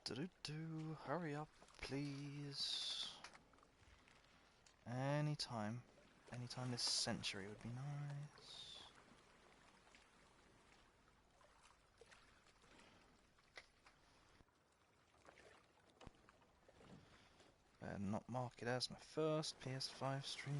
Do hurry up, please. Anytime this century would be nice. Better not mark it as my first PS5 stream.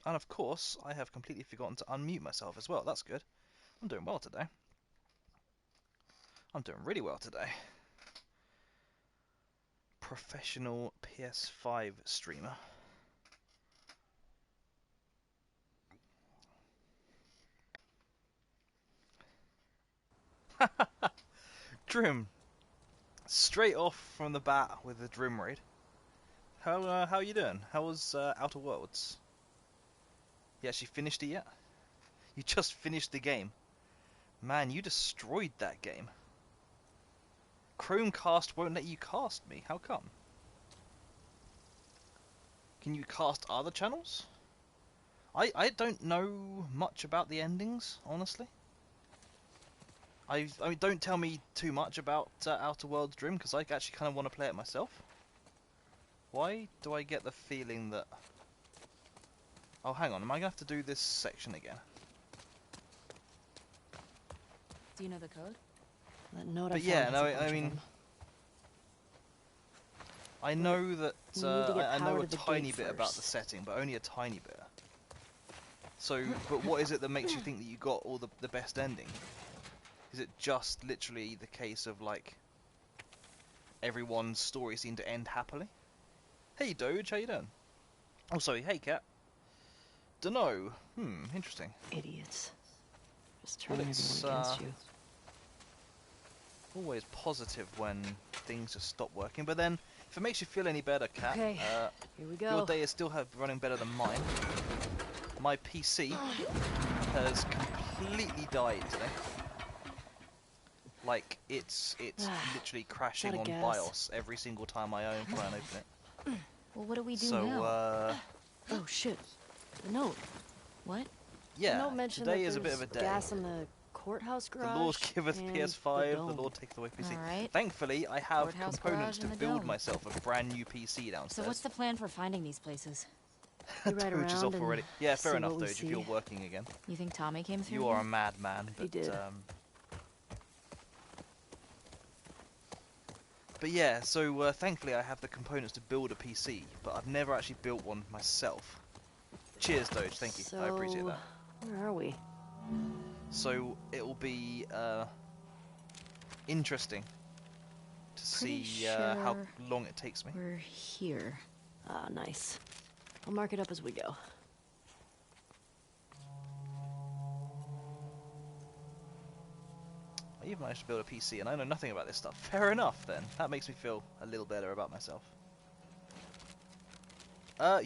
And of course, I have completely forgotten to unmute myself as well. That's good. I'm doing well today. I'm doing really well today. Professional PS5 streamer. Drim. Straight off from the bat with the Drim raid. How you doing? How was Outer Worlds? You actually finished it yet? You just finished the game. Man, you destroyed that game. Chromecast won't let you cast me. How come? Can you cast other channels? I don't know much about the endings, honestly. I mean, don't tell me too much about Outer Worlds Dream, because I actually kind of want to play it myself. Why do I get the feeling that... Oh, hang on, am I going to have to do this section again? Do you know the code? That note But I yeah, found no, has a bunch I of mean... them. I know that we need to get I know power a to the tiny gate bit about the first. setting, but only a tiny bit. So, but what is it that makes you think that you got all the best ending? Is it just literally the case of, like, everyone's story seemed to end happily? Hey Doge, how you doing? Oh, sorry, hey Cat. Dunno. Interesting. Idiots. Just Well, turning it's everyone against you. always positive when things just stop working, but then, if it makes you feel any better, Cat, Okay, here we go. your day is still running better than mine. My PC has completely died today. Like, it's literally crashing on gas. BIOS every single time I try and open it. Well, what do we do So, now? Oh shit. The note. What? The yeah, note mentioned today that is a bit of a there's day. gas in the courthouse The garage. Lord giveth and PS5, the the Lord taketh away PC. Alright. Thankfully, I have Courthouse components garage to and the build dome. myself a brand new PC downstairs. So what's the plan for finding these places? You ride Doge is around off already. and Yeah, fair see enough, what we Doge, see. if you're working again. You think Tommy came through You are a here? madman, He but, did. But yeah, so thankfully I have the components to build a PC, but I've never actually built one myself. Cheers, Doge, thank you, I appreciate that. Where are we? So it'll be interesting to Pretty see how sure long it takes me. We're here. Ah, nice. I'll mark it up as we go. I even managed to build a PC and I know nothing about this stuff. Fair enough then, that makes me feel a little better about myself.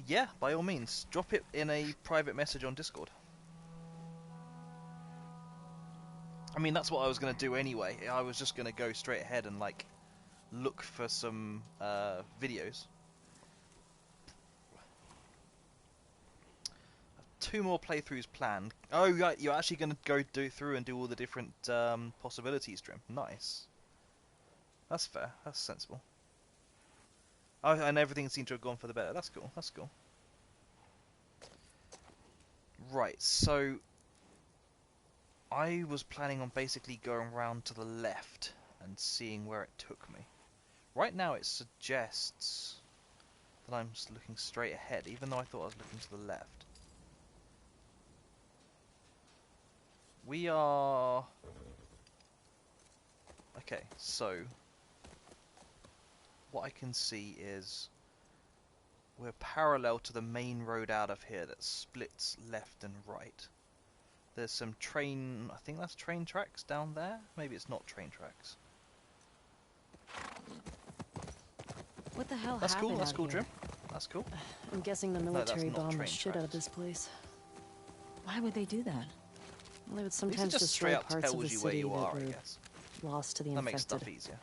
Yeah, by all means, drop it in a private message on Discord. I mean, that's what I was going to do anyway. I was just going to go straight ahead and, like, look for some videos. 2 more playthroughs planned. Oh, right, you're actually going to go through and do all the different possibilities, Drim. Nice. That's fair. That's sensible. Oh, and everything seemed to have gone for the better. That's cool. That's cool. Right, so I was planning on basically going round to the left and seeing where it took me. Right now it suggests that I'm just looking straight ahead, even though I thought I was looking to the left. We are... Okay, so what I can see is we're parallel to the main road out of here that splits left and right. There's some train... I think that's train tracks down there? Maybe it's not train tracks. What the hell That's happened cool, that's out cool, here? Drim. That's cool. I'm guessing the that's military not bombed the train shit out of tracks. this place. Why would they do that? Well, they would At least it sometimes just destroy straight up parts of tells the you where city you that are, I were guess. lost to the That makes infected, stuff easier.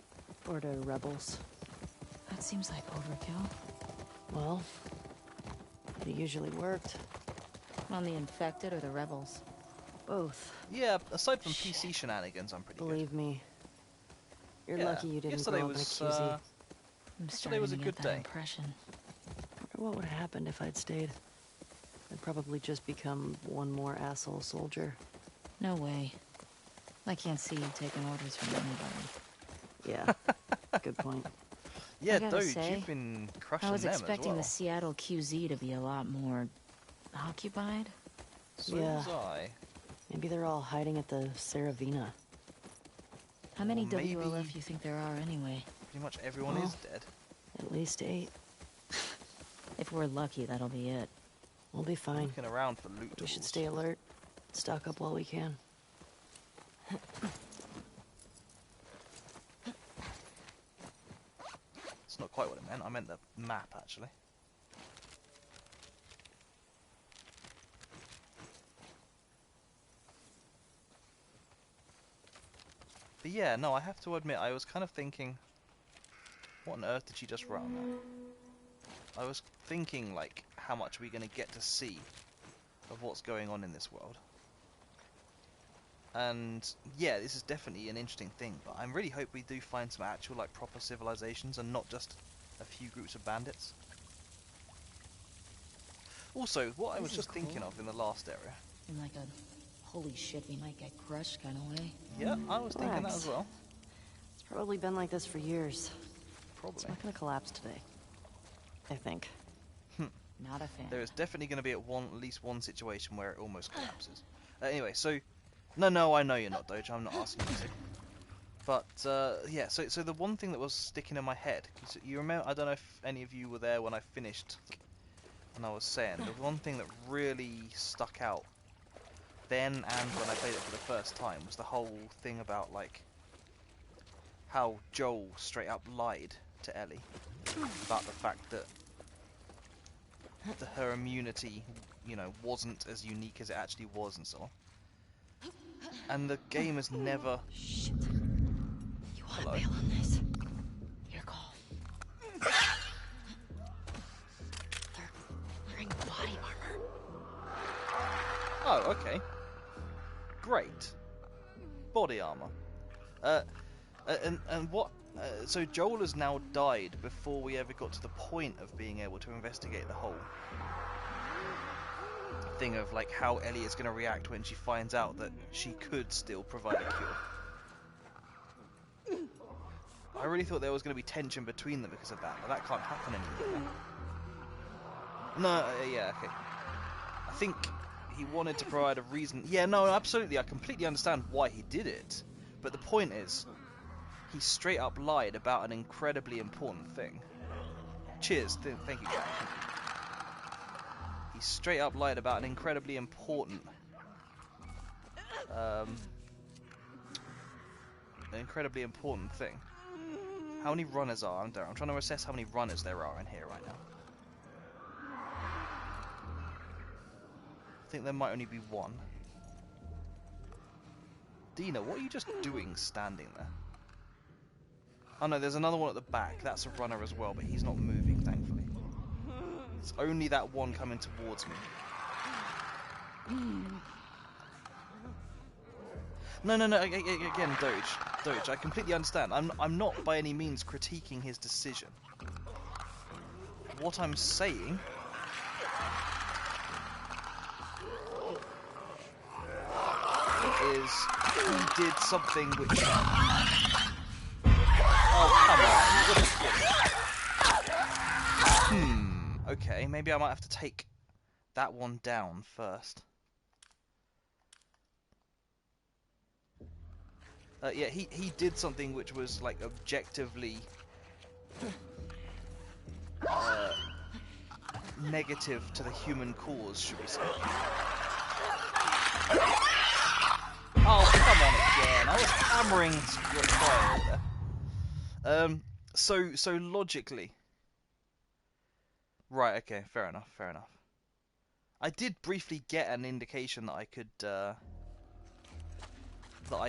or to rebels. That seems like overkill. Well, it usually worked. On the infected or the rebels? Both. Yeah, aside from PC shenanigans, I'm pretty good. Believe me. You're Yeah, lucky you didn't yesterday grow up in a was, QZ. I'm Yesterday starting was a to good get that day. impression. What would have happened if I'd stayed? I'd probably just become one more asshole soldier. No way. I can't see you taking orders from anybody. Yeah, good point. Yeah, gotta dude, say, you've been crushing I was them expecting as well. the Seattle QZ to be a lot more occupied. So Yeah. was I. Maybe they're all hiding at the Saravina. How many Or maybe- WLF you think there are anyway? Pretty much everyone Well, is dead. At least 8. If we're lucky, that'll be it. We'll be fine. Looking around for loot We tools. should stay alert. Stock up while we can. It's not quite what I meant. I meant the map, actually. But yeah, no, I have to admit, I was kind of thinking, what on earth did she just run there? I was thinking, like, how much are we going to get to see of what's going on in this world? And yeah, this is definitely an interesting thing, but I really hope we do find some actual, like, proper civilizations and not just a few groups of bandits. Also, what I was This is just thinking cool. of in the last area. In like a holy shit, we might get crushed kind of way. Yeah, I was thinking that Relax. as well. It's probably been like this for years. It's Probably. not gonna collapse today. I think. Not a fan. There is definitely going to be at least one situation where it almost collapses. Anyway, so... No, I know you're not, Doge. I'm not asking you to. But, yeah, so the one thing that was sticking in my head... 'cause you remember... I don't know if any of you were there when I finished. And I was saying, the one thing that really stuck out then and when I played it for the first time was the whole thing about, like... how Joel straight up lied to Ellie about the fact that her immunity, you know, wasn't as unique as it actually was and so on. And the game has never... Shit. You want Hello? to bail on this? Your call. They're wearing body armor. Oh, okay. Great. Body armor. And what... so Joel has now died before we ever got to the point of being able to investigate the whole thing of, like, how Ellie is going to react when she finds out that she could still provide a cure. I really thought there was going to be tension between them because of that, but that can't happen anymore. No, yeah, okay. I think he wanted to provide a reason. Yeah, no, absolutely, I completely understand why he did it. But the point is, he straight up lied about an incredibly important thing. Cheers, thank you, Jack. He straight up lied about an incredibly important... an incredibly important thing. How many runners are there? I'm trying to assess how many runners there are in here right now. I think there might only be one. Dina, what are you just doing standing there? Oh no, there's another one at the back. That's a runner as well, but he's not moving, thankfully. It's only that one coming towards me. No, again, Doge, I completely understand. I'm not by any means critiquing his decision. What I'm saying is he did something which... Oh, come on. Okay, maybe I might have to take that one down first. Yeah, he did something which was, like, objectively negative to the human cause, should we say. Oh, come on again. I was hammering your fire there. So logically... Right, okay, fair enough. I did briefly get an indication that I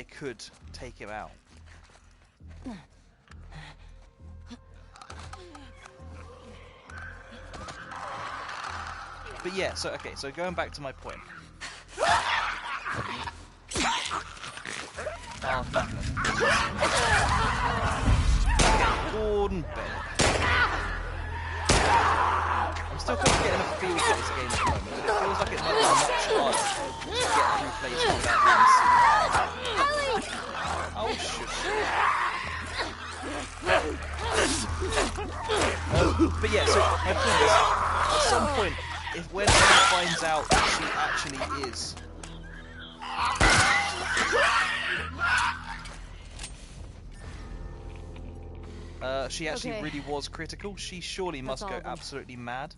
could take him out. But yeah, so going back to my point. Oh, Gordon Bennett. I'm still kind of getting a feel for this game at the moment. It feels like it might be much harder to get through places without being seen. Oh, shit. But yeah, so my point is, at some point, when Ellie finds out that she actually is... she actually really was critical. She surely must go absolutely mad.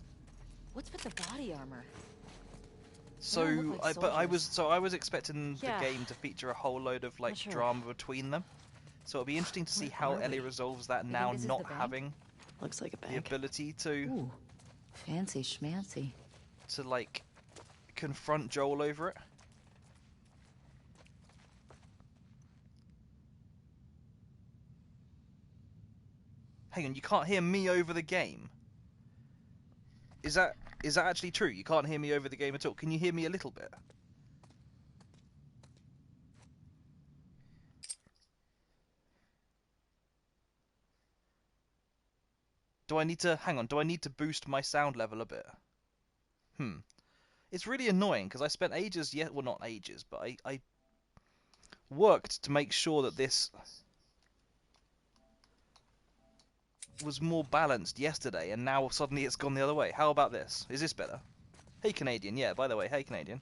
What's with the body armor? So, I was expecting the game to feature a whole load of like drama between them. So it'll be interesting to see how Ellie resolves that now, not having looks like a bank. The ability to Ooh, fancy schmancy. To like confront Joel over it. Hang on, you can't hear me over the game? Is that actually true? You can't hear me over the game at all? Can you hear me a little bit? Do I need to boost my sound level a bit? It's really annoying because I spent ages, well, not ages, but I worked to make sure that this was more balanced yesterday, and now suddenly it's gone the other way. How about this? Is this better? Hey, Canadian. Yeah, by the way, hey, Canadian.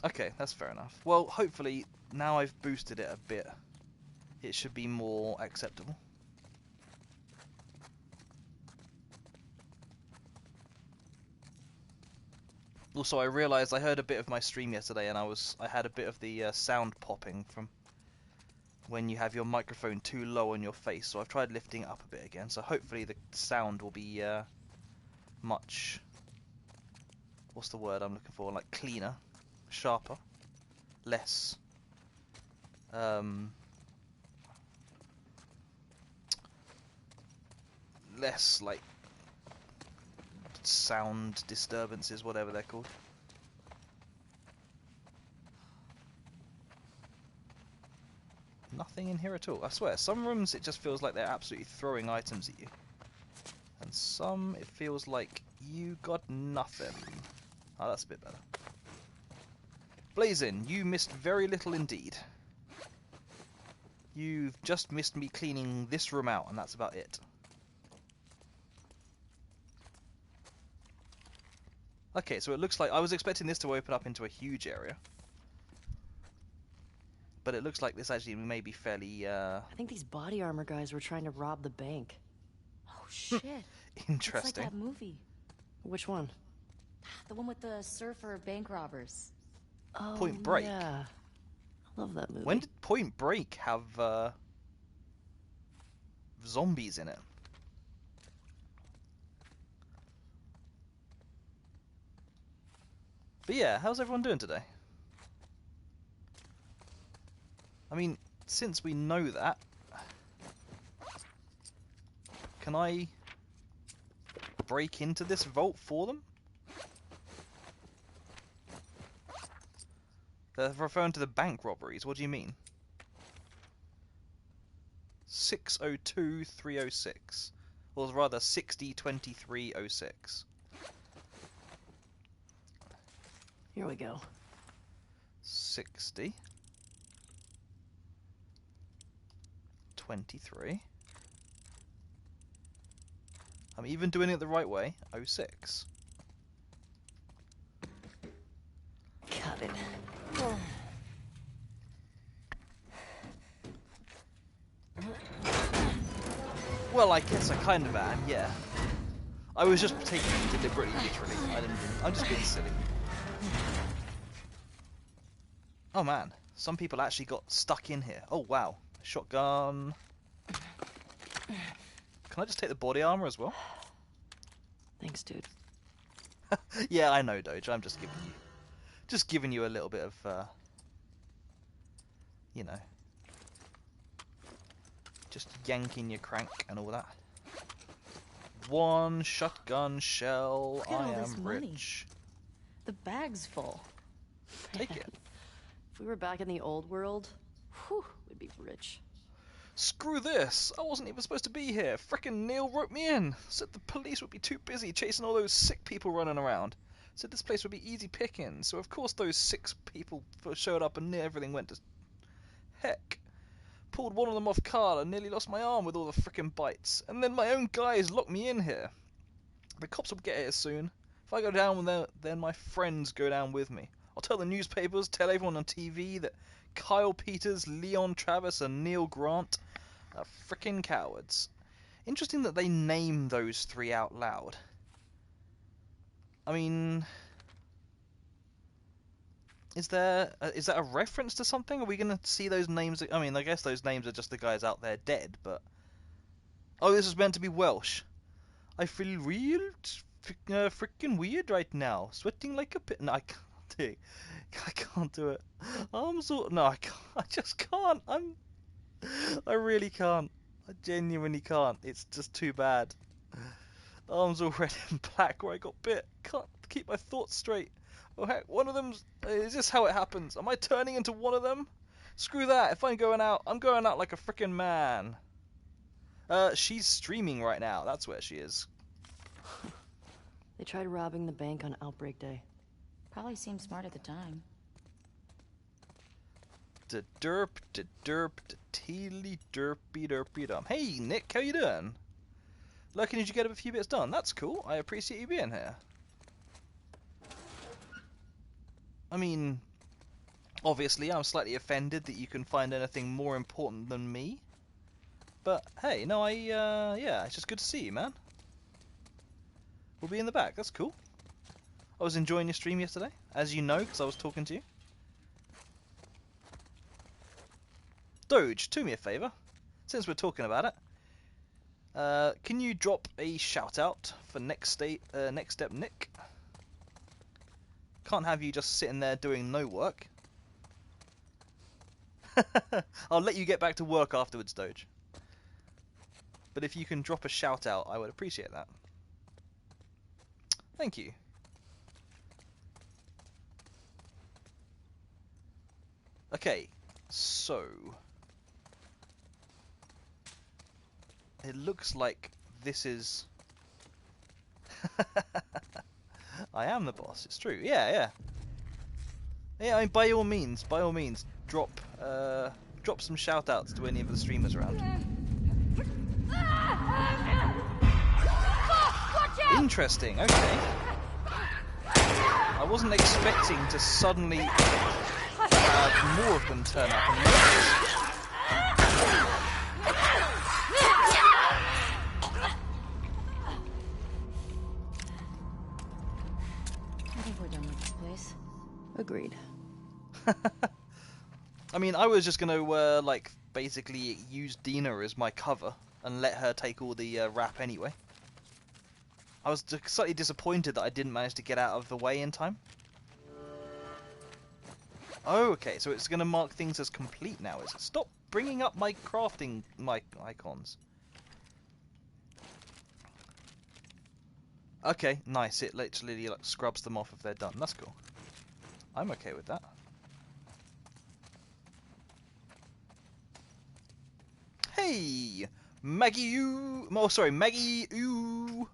Okay, that's fair enough. Well, hopefully, now I've boosted it a bit, it should be more acceptable. Also, I realised I heard a bit of my stream yesterday, and I had a bit of the sound popping from when you have your microphone too low on your face, so I've tried lifting it up a bit again, so hopefully the sound will be much, what's the word I'm looking for, like cleaner, sharper, less less like sound disturbances, whatever they're called. Nothing in here at all. I swear, some rooms it just feels like they're absolutely throwing items at you. And some it feels like you got nothing. Oh, that's a bit better. Blazin, you missed very little indeed. You've just missed me cleaning this room out, and that's about it. Okay, so it looks like I was expecting this to open up into a huge area. But it looks like this actually may be fairly, I think these body armor guys were trying to rob the bank. Oh, shit. Interesting. It's like that movie. Which one? The one with the surfer bank robbers. Oh, Point Break. Yeah. I love that movie. When did Point Break have, zombies in it? But yeah, how's everyone doing today? I mean, since we know that, can I break into this vault for them? They're referring to the bank robberies. What do you mean? 602306. Or rather, 602306. Here we go. 60. 23. I'm even doing it the right way. 06. Got it. Well, I guess I kind of am, yeah. I was just taking it deliberately, literally. I'm just being silly. Oh man, some people actually got stuck in here. Oh wow, shotgun. Can I just take the body armor as well? Thanks, dude. Yeah, I know, Doge. I'm just giving you a little bit of, you know, just yanking your crank and all that. One shotgun shell. Look at I all this am money. rich. The bag's full. Take it. If we were back in the old world, whew, we'd be rich. Screw this! I wasn't even supposed to be here. Frickin' Neil wrote me in. Said the police would be too busy chasing all those sick people running around. Said this place would be easy picking. So of course those 6 people showed up and everything went to heck. Pulled one of them off guard and nearly lost my arm with all the frickin' bites. And then my own guys locked me in here. The cops will get here soon. If I go down with them, then my friends go down with me. I'll tell the newspapers, tell everyone on TV that Kyle Peters, Leon Travis, and Neil Grant are frickin' cowards. Interesting that they name those 3 out loud. I mean, is that a reference to something? Are we going to see those names? I mean, I guess those names are just the guys out there dead, but... Oh, this is meant to be Welsh. I feel real frickin' weird right now. Sweating like a pit. No, I can't do it. I can't do it. No, I can't. I just can't. I really can't. I genuinely can't. It's just too bad. Arms all red and black where I got bit. Can't keep my thoughts straight. Oh heck, one of them's... Is this how it happens? Am I turning into one of them? Screw that. If I'm going out like a frickin' man. She's streaming right now. That's where she is. They tried robbing the bank on Outbreak Day. Probably seemed smart at the time. Da derp, da derp, da teely derpy derpy dum. Hey Nick, how you doing? Lurking, did you get a few bits done? That's cool. I appreciate you being here. I mean, obviously I'm slightly offended that you can find anything more important than me. But hey, no, yeah, it's just good to see you, man. We'll be in the back. That's cool. I was enjoying your stream yesterday, as you know, because I was talking to you. Doge, do me a favour, since we're talking about it. Can you drop a shout out for Next Step Nick? Can't have you just sitting there doing no work. I'll let you get back to work afterwards, Doge. But if you can drop a shout out, I would appreciate that. Thank you. Okay, so it looks like this is... I am the boss, it's true. Yeah, I mean, by all means, drop some shout-outs to any of the streamers around. Interesting, okay. I wasn't expecting to suddenly have more of them turn up on the I think we're done with this place. Agreed. I mean, I was just gonna, like, basically use Dina as my cover and let her take all the rap anyway. I was slightly disappointed that I didn't manage to get out of the way in time. Oh, okay, so it's gonna mark things as complete now, is it? Stop bringing up my crafting icons. Okay, nice. It literally like scrubs them off if they're done. That's cool. I'm okay with that. Hey, Maggie, you. Oh, sorry, Maggie, you.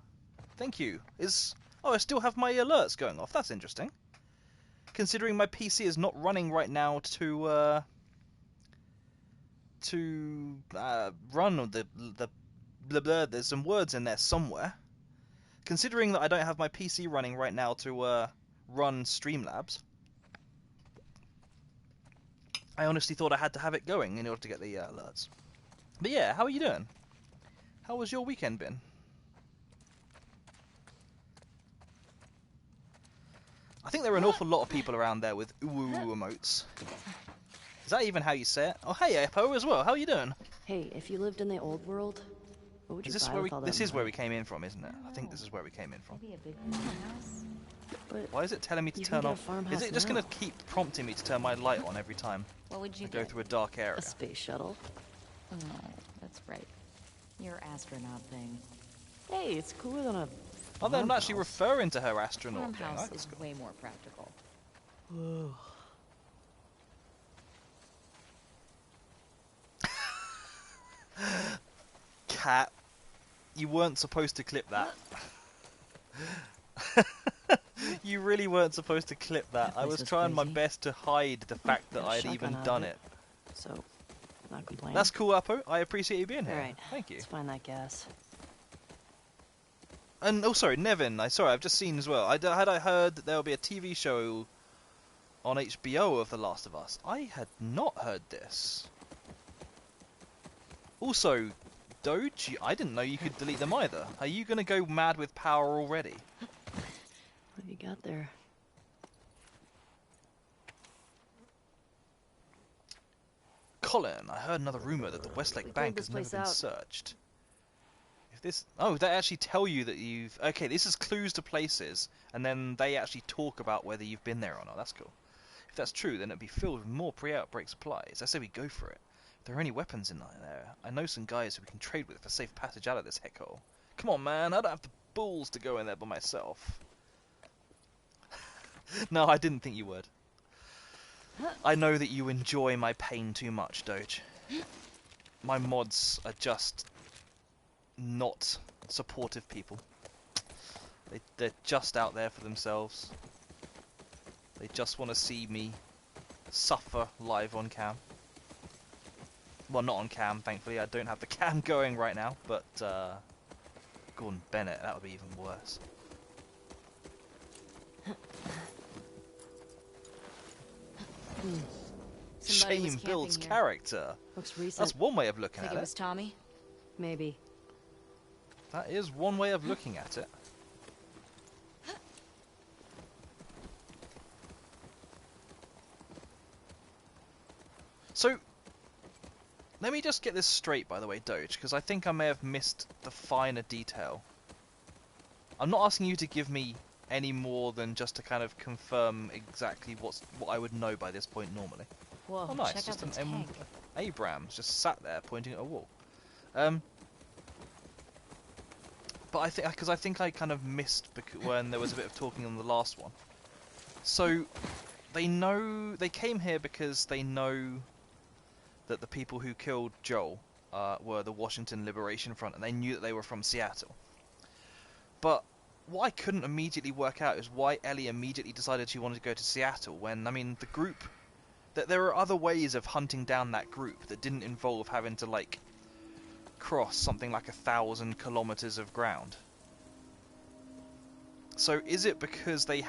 Thank you. I still have my alerts going off. That's interesting. Considering my PC is not running right now to run the blah blah. There's some words in there somewhere. Considering that I don't have my PC running right now to run Streamlabs, I honestly thought I had to have it going in order to get the alerts. But yeah, how are you doing? How was your weekend been? I think there are an awful lot of people around there with ooh emotes. Is that even how you say it? Oh, hey, Apo as well. How are you doing? Hey, if you lived in the old world, what would you buy with all that This is where money? we came in from, isn't it? I think this is where we came in from. Maybe a big farmhouse? But Why is it telling me to you can turn get a off? farmhouse Is it just now. going to keep prompting me to turn my light on every time What would you I go get? through a dark area? a space shuttle. Oh, that's right. Your astronaut thing. Hey, it's cooler than a Oh, they're not actually farmhouse. referring to her astronaut thing. Farmhouse That's is cool. way more practical. Whoa. Cat, you weren't supposed to clip that. You really weren't supposed to clip that. That I place was was trying my crazy. best to hide the fact that Got a I had shotgun even out of done it. it. So, not complaining. That's cool, Apo. I appreciate you being here. Alright, Thank you. let's find that gas. And oh, sorry, Nevin. I've just seen as well. I heard that there will be a TV show on HBO of The Last of Us. I had not heard this. Also, Doge, I didn't know you could delete them either. Are you gonna go mad with power already? What have you got there? Colin, I heard another rumor that the Westlake We Bank cleared this has never place been out. searched. If this, oh, they actually tell you that you've. Okay, this is clues to places, and then they actually talk about whether you've been there or not. That's cool. If that's true, then it'd be filled with more pre-outbreak supplies. I say we go for it. If there are any weapons in there, I know some guys who we can trade with for safe passage out of this heckhole. Come on, man, I don't have the balls to go in there by myself. No, I didn't think you would. I know that you enjoy my pain too much, Doge. My mods are just not supportive people. They're just out there for themselves. They just want to see me suffer live on cam. Well, not on cam, thankfully. I don't have the cam going right now, but Gordon Bennett, that would be even worse. Somebody was Shame builds camping here. character. Looks recent. That's one way of looking Think at it it. was Tommy? Maybe. That is one way of looking at it. So, let me just get this straight, by the way, Doge, because I think I may have missed the finer detail. I'm not asking you to give me any more than just to kind of confirm exactly what I would know by this point normally. Whoa, Oh, nice. check out Just the an tank. Abrams just sat there pointing at a wall. But I think I kind of missed when there was a bit of talking on the last one. So they came here because they know that the people who killed Joel were the Washington Liberation Front, and they knew that they were from Seattle. But what I couldn't immediately work out is why Ellie immediately decided she wanted to go to Seattle when, I mean, the group... that there are other ways of hunting down that group that didn't involve having to, like, cross something like 1,000 kilometers of ground. So is it because they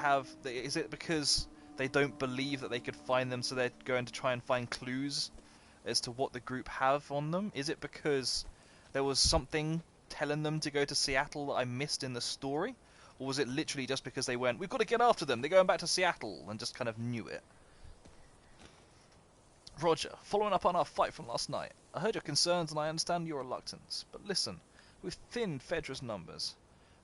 don't believe that they could find them, so they're going to try and find clues as to what the group have on them? Is it because there was something telling them to go to Seattle that I missed in the story? Or was it literally just because they went, we've got to get after them, they're going back to Seattle, and just kind of knew it? Roger, following up on our fight from last night, I heard your concerns and I understand your reluctance. But listen, we've thinned Fedra's numbers.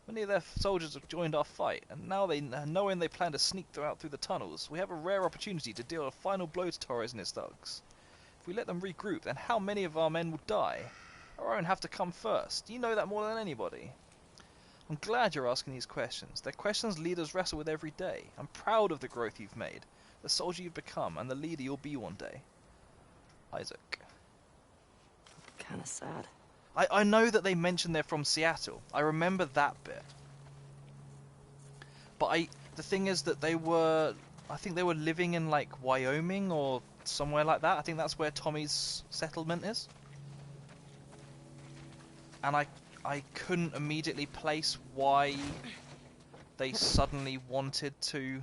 Many of their soldiers have joined our fight, and now knowing they plan to sneak out through the tunnels, we have a rare opportunity to deal a final blow to Torres and his thugs. If we let them regroup, then how many of our men will die? Our own have to come first. You know that more than anybody. I'm glad you're asking these questions. They're questions leaders wrestle with every day. I'm proud of the growth you've made, the soldier you've become, and the leader you'll be one day. Isaac. Kinda sad. I know that they mentioned they're from Seattle. I remember that bit. But the thing is that I think they were living in like Wyoming or somewhere like that. I think that's where Tommy's settlement is. And I couldn't immediately place why they suddenly wanted to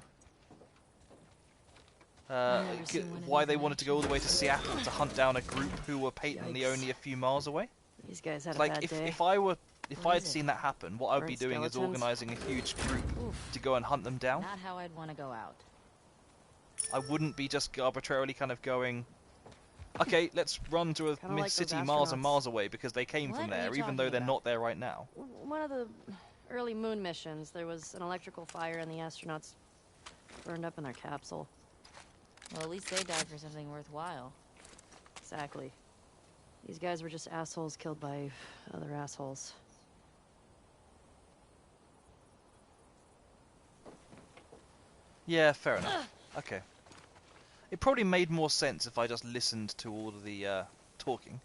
why they wanted to go all the way to Seattle to hunt down a group who were patently Yikes. only a few miles away. These guys had a Like bad day. if What I'd is it? seen that happen, what I'd be Burnt doing is skeletons? organising a huge group Oof. to go and hunt them down. Not how I'd want to go out. I wouldn't be just arbitrarily kind of going, okay, let's run to a Kinda like those city miles and astronauts. miles away because they came What from are you there, even talking though they're about? not there right now. One of the early moon missions, there was an electrical fire and the astronauts burned up in their capsule. Well, at least they died for something worthwhile. Exactly. These guys were just assholes killed by other assholes. Yeah, fair enough. Okay. It probably made more sense if I just listened to all of the talking.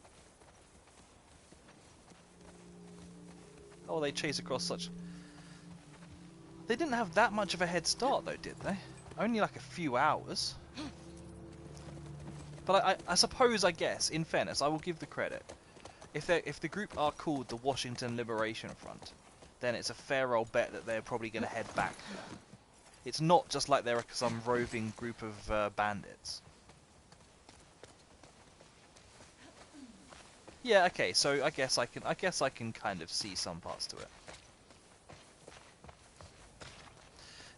Oh, they chase across such... They didn't have that much of a head start though, did they? Only like a few hours. But I suppose, I guess, in fairness, I will give the credit. If the group are called the Washington Liberation Front, then it's a fair old bet that they're probably going to head back. It's not just like they're some roving group of bandits. Yeah, okay, so I guess I can kind of see some parts to it.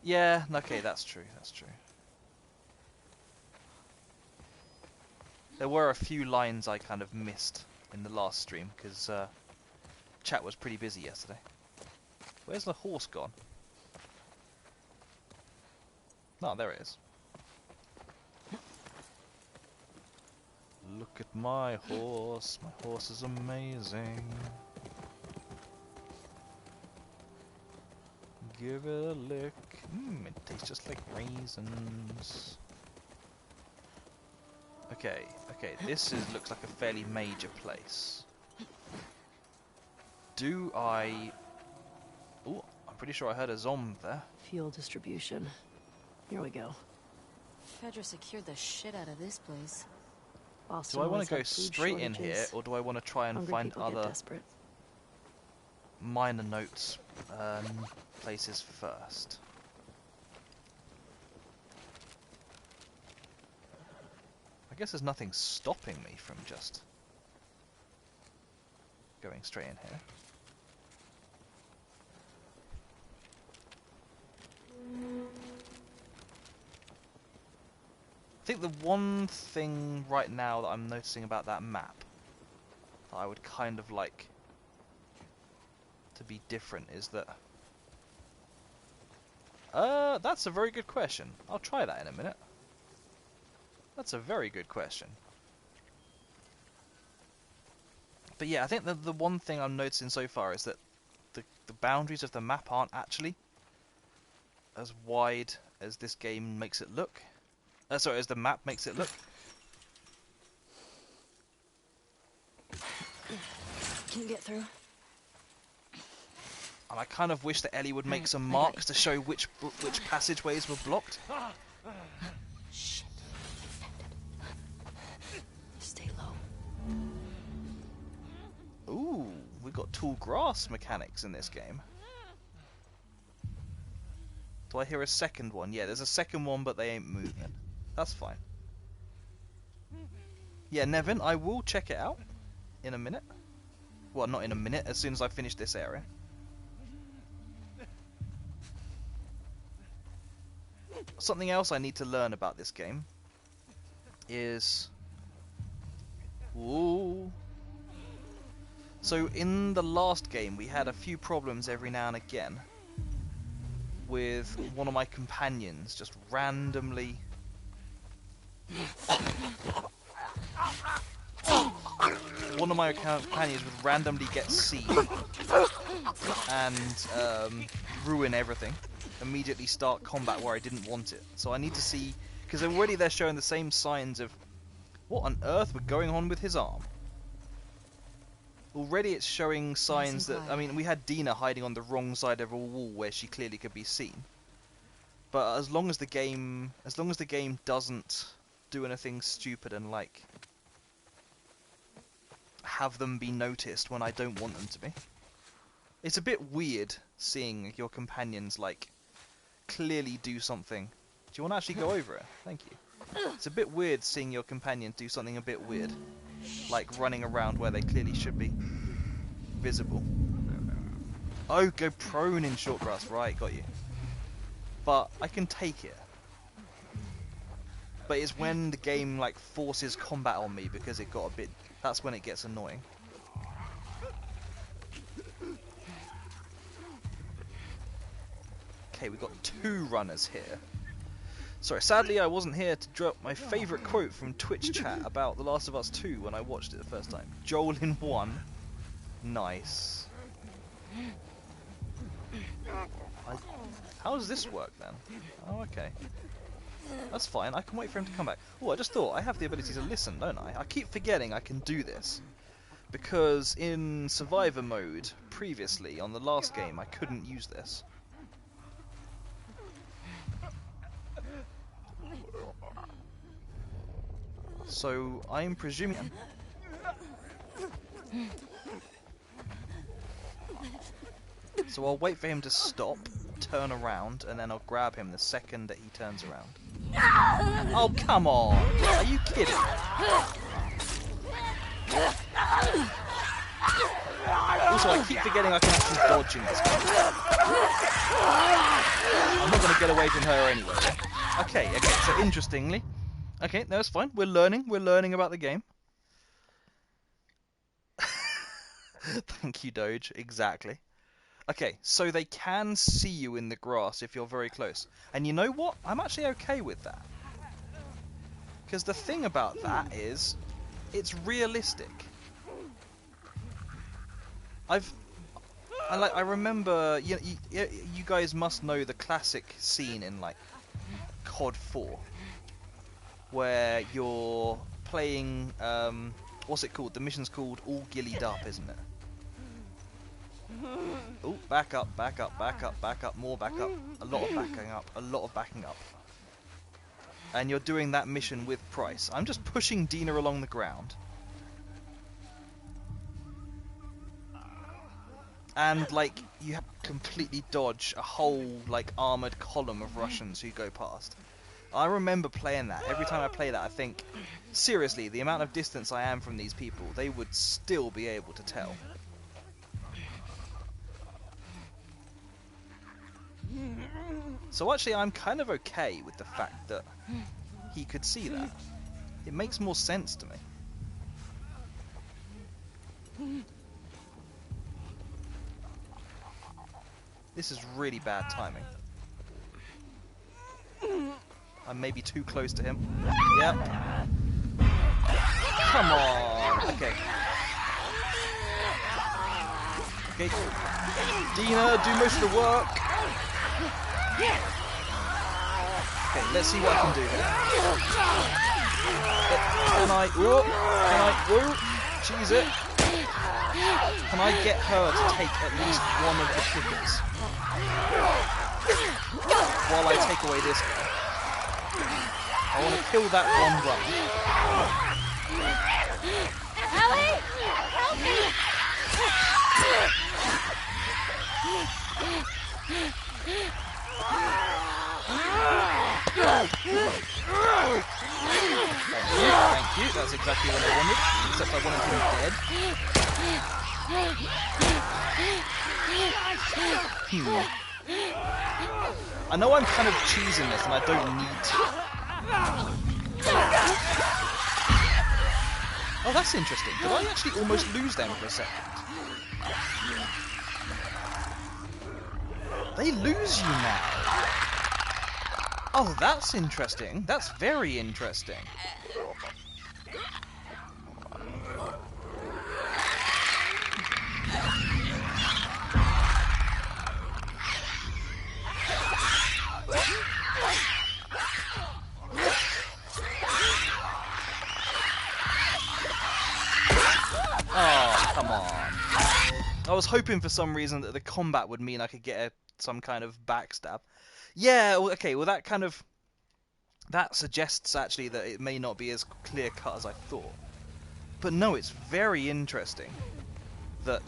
Yeah, okay, that's true, that's true. There were a few lines I kind of missed in the last stream, because chat was pretty busy yesterday. Where's the horse gone? No, there it is. Look at my horse is amazing. Give it a lick. It tastes just like raisins. Okay, this looks like a fairly major place. Do I... Ooh, I'm pretty sure I heard a zombie there. Fuel distribution. Here we go. Fedra secured the shit out of this place. Boston Do I want always to go had food straight in here, shortages. or do I want to try and Hungry find people get other desperate. minor notes places first? I guess there's nothing stopping me from just going straight in here. I think the one thing right now that I'm noticing about that map that I would kind of like to be different is that... that's a very good question. I'll try that in a minute. That's a very good question. But yeah, I think the one thing I'm noticing so far is that the boundaries of the map aren't actually as wide as this game makes it look. Sorry, as the map makes it look. Can you get through? And I kind of wish that Ellie would make some marks to show which passageways were blocked. Shit. Stay low. Ooh, we got tall grass mechanics in this game. Do I hear a second one? Yeah, there's a second one, but they ain't moving. That's fine. Yeah, Nevin, I will check it out in a minute. Well, not in a minute, as soon as I finish this area. Something else I need to learn about this game is... Ooh. So in the last game, we had a few problems every now and again with one of my companions just randomly... one of my companions would randomly get seen and ruin everything. Immediately start combat where I didn't want it. So I need to see, because already they're showing the same signs of what on earth was going on with his arm. Already it's showing signs that, I mean, we had Dina hiding on the wrong side of a wall where she clearly could be seen. But as long as the game doesn't do anything stupid and like have them be noticed when I don't want them to be. It's a bit weird seeing your companions like clearly do something. Do you want to actually go over it? Thank you. It's a bit weird seeing your companion do something a bit weird, like running around where they clearly should be visible. Oh, go prone in short grass. Right, got you. But I can take it. But it's when the game like forces combat on me because it got a bit. That's when it gets annoying. Okay, we've got 2 runners here. Sorry, sadly I wasn't here to drop my favourite quote from Twitch chat about The Last of Us 2 when I watched it the first time. Joel in 1. Nice. How does this work then? Oh, okay. That's fine, I can wait for him to come back. Oh, I just thought, I have the ability to listen, don't I? I keep forgetting I can do this. Because in Survivor mode, previously, on the last game, I couldn't use this. So, I'm presuming... So I'll wait for him to stop, turn around, and then I'll grab him the second that he turns around. Oh, come on! Are you kidding? Also, I keep forgetting I can actually dodge in this game. I'm not going to get away from her anyway. Okay, so interestingly... Okay, no, it's fine. We're learning about the game. Thank you, Doge. Exactly. Okay, so they can see you in the grass if you're very close. And you know what? I'm actually okay with that. Because the thing about that is, it's realistic. I remember, you guys must know the classic scene in like COD 4, where you're playing, what's it called? The mission's called All Gillied Up, isn't it? Oh, back up, more back up, a lot of backing up. And you're doing that mission with Price. I'm just pushing Dina along the ground. And, like, you have to completely dodge a whole, like, armoured column of Russians who go past. I remember playing that. Every time I play that, I think, seriously, the amount of distance I am from these people, they would still be able to tell. So actually, I'm kind of okay with the fact that he could see that. It makes more sense to me. This is really bad timing. I'm maybe too close to him. Yep. Come on. Okay. Okay. Dina, do most of the work. Okay, let's see what I can do here. Cheese it. Can I get her to take at least one of the triggers? While I take away this guy. I want to kill that one run. Ellie! Help me! Thank you, that's exactly what I wanted, except I wanted him dead. I know I'm kind of cheesing this and I don't need to. Oh, that's interesting. Did I actually almost lose them for a second? They lose you now. Oh, that's interesting. That's very interesting. on. I was hoping for some reason that the combat would mean I could get some kind of backstab. Yeah, okay, well that suggests actually that it may not be as clear cut as I thought. But no, it's very interesting that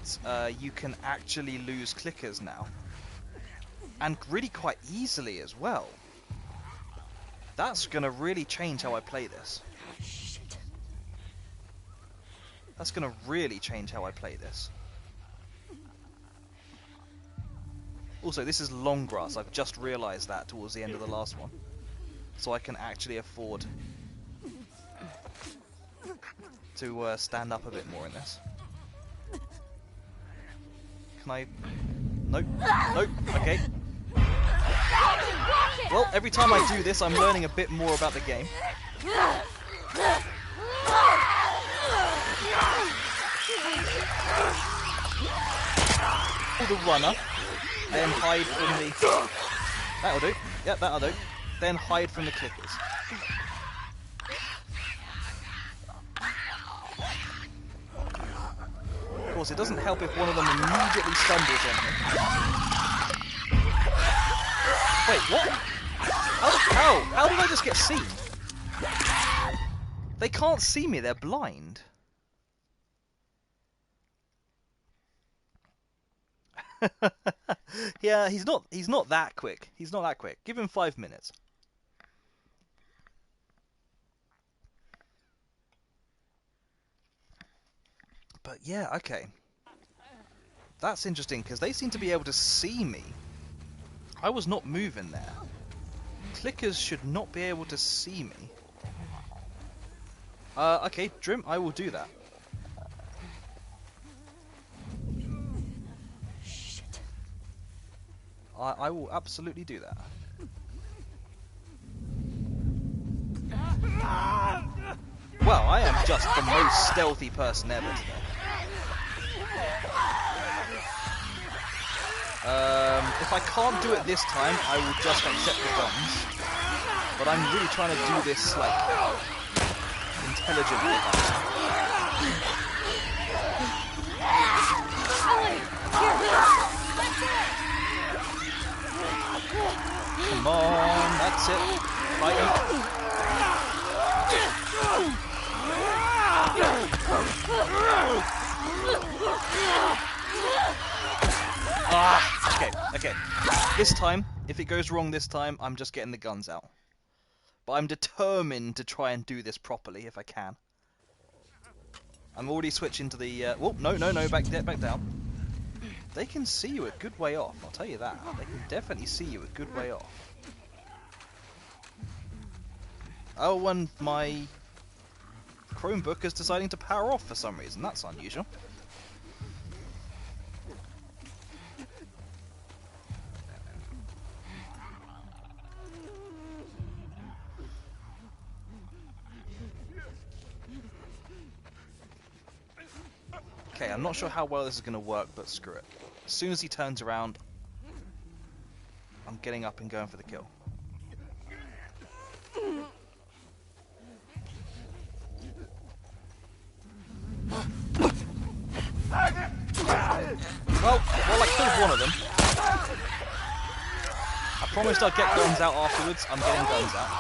you can actually lose clickers now. And really quite easily as well. That's going to really change how I play this. That's going to really change how I play this. Also, this is long grass. I've just realised that towards the end of the last one. So I can actually afford to stand up a bit more in this. Can I... Nope. Nope. Okay. Well, every time I do this, I'm learning a bit more about the game. Pull the runner, then hide from the... That'll do. Yep, that'll do. Then hide from the clickers. Of course, it doesn't help if one of them immediately stumbles on me. Wait, what? How did I just get seen? They can't see me, they're blind. Yeah, he's not that quick. He's not that quick. Give him 5 minutes. But yeah, okay. That's interesting, because they seem to be able to see me. I was not moving there. Clickers should not be able to see me. Okay, Drim, I will do that. Shit. I will absolutely do that. Well, I am just the most stealthy person ever today. If I can't do it this time, I will just accept the guns. But I'm really trying to do this, like, intelligently. Come on, that's it. Fight. Okay. This time, if it goes wrong this time, I'm just getting the guns out. But I'm determined to try and do this properly if I can. I'm already switching to the... Whoa, no, back down. They can see you a good way off, I'll tell you that. They can definitely see you a good way off. Oh, and my Chromebook is deciding to power off for some reason. That's unusual. Okay, I'm not sure how well this is going to work, but screw it. As soon as he turns around, I'm getting up and going for the kill. Well, I killed one of them. I promised I'd get guns out afterwards. I'm getting guns out.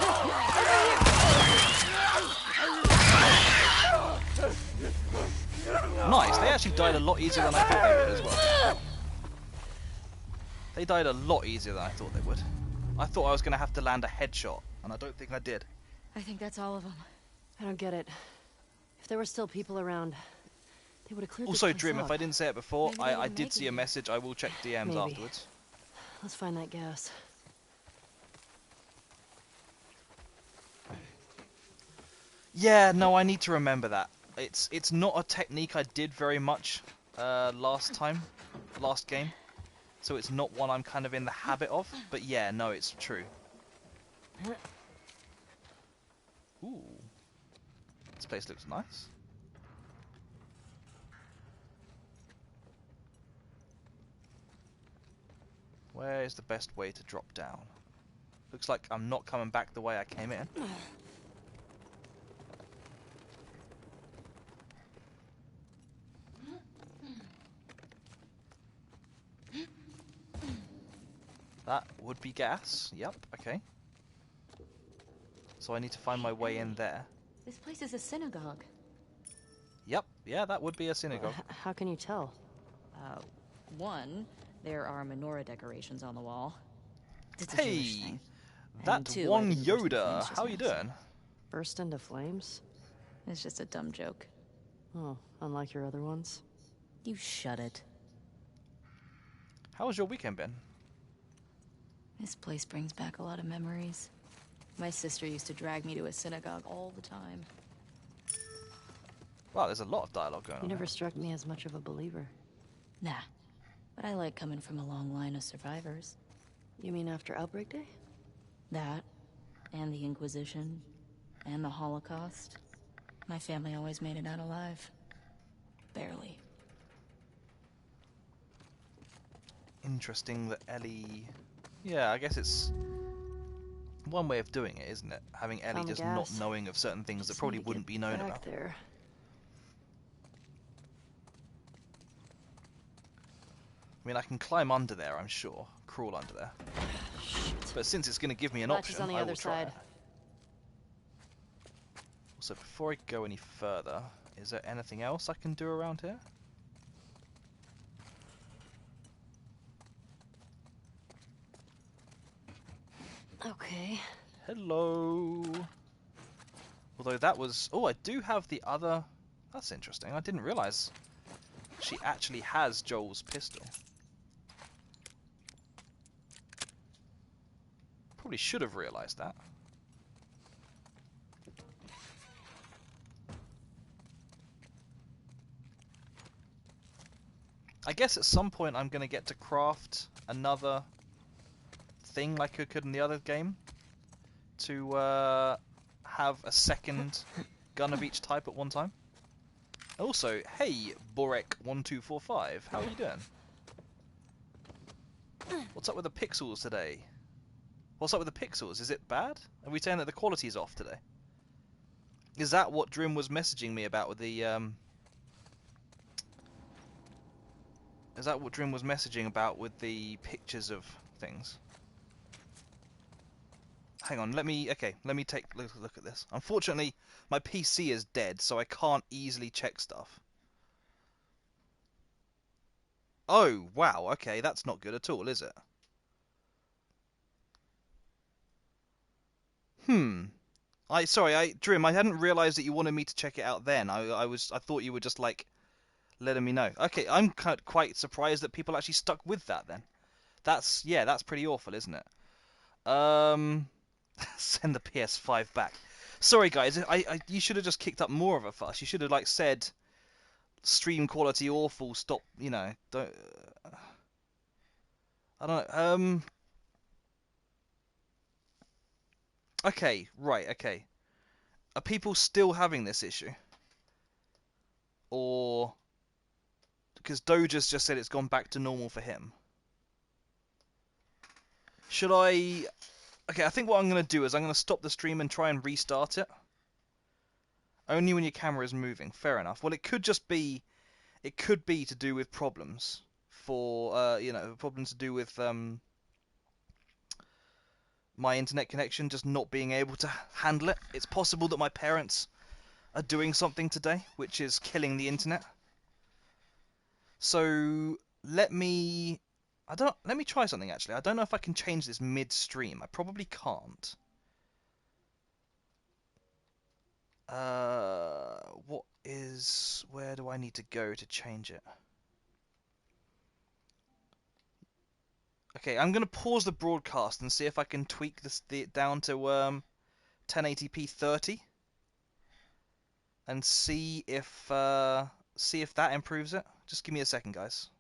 Nice, they actually died a lot easier than I thought they would as well. They died a lot easier than I thought they would. I thought I was going to have to land a headshot, and I don't think I did. I think that's all of them. I don't get it. If there were still people around, they would have cleared Also, this place Drim, up. if I didn't say it before, Maybe they I didn't did make see it. a message. I will check DMs Maybe. afterwards. Let's find that gas. Yeah, no, I need to remember that. It's not a technique I did very much last game. So it's not one I'm kind of in the habit of. But yeah, no, it's true. Ooh. This place looks nice. Where is the best way to drop down? Looks like I'm not coming back the way I came in. That would be gas. Yep, okay. So I need to find my way in there. This place is a synagogue. Yep, yeah, that would be a synagogue. How can you tell? One, there are menorah decorations on the wall. It's a Jewish Hey, thing. that And two, I one didn't burst into Yoda. flames just How you now, so doing? Burst into flames? It's just a dumb joke. Oh, unlike your other ones. You shut it. How's your weekend been? This place brings back a lot of memories. My sister used to drag me to a synagogue all the time. Wow, there's a lot of dialogue going You on. never Here. struck me as much of a believer. Nah. But I like coming from a long line of survivors. You mean after Outbreak Day? That, and the Inquisition, and the Holocaust. My family always made it out alive. Barely. Interesting that Ellie... Yeah, I guess it's one way of doing it, isn't it? Having Ellie Found the just not gas. knowing of certain things that Just probably need to wouldn't get be known back about. there. I mean, I can climb under there, I'm sure. Crawl under there. Shit. But since it's going to give me an Latch is option, on the I other will try side. it. So before I go any further, is there anything else I can do around here? Okay. Hello. Although that was... Oh, I do have the other... That's interesting. I didn't realise she actually has Joel's pistol. Probably should have realised that. I guess at some point I'm going to get to craft another thing like I could in the other game to have a second gun of each type at one time. Also, hey, Borek1245, how are you doing? What's up with the pixels today? What's up with the pixels? Is it bad? Are we saying that the quality's off today? Is that what Drim was messaging me about with the Is that what Drim was messaging about with the pictures of things? Hang on, let me take a look at this. Unfortunately, my PC is dead, so I can't easily check stuff. Oh, wow, okay, that's not good at all, is it? Drim, I hadn't realised that you wanted me to check it out then. I thought you were just like letting me know. Okay, I'm quite surprised that people actually stuck with that then. That's pretty awful, isn't it? Send the PS5 back. Sorry guys, you should have just kicked up more of a fuss. You should have like said stream quality awful, stop, don't I don't know. Okay, right, okay. Are people still having this issue? Or because Doja's just said it's gone back to normal for him. Should I... Okay, I think what I'm going to do is I'm going to stop the stream and try and restart it. Only when your camera is moving. Fair enough. Well, it could just be... It could be to do with problems. For, problems to do with my internet connection just not being able to handle it. It's possible that my parents are doing something today, which is killing the internet. So, let me try something actually. I don't know if I can change this mid-stream. I probably can't. Where do I need to go to change it? Okay, I'm going to pause the broadcast and see if I can tweak this down to 1080p 30 and see if that improves it. Just give me a second, guys.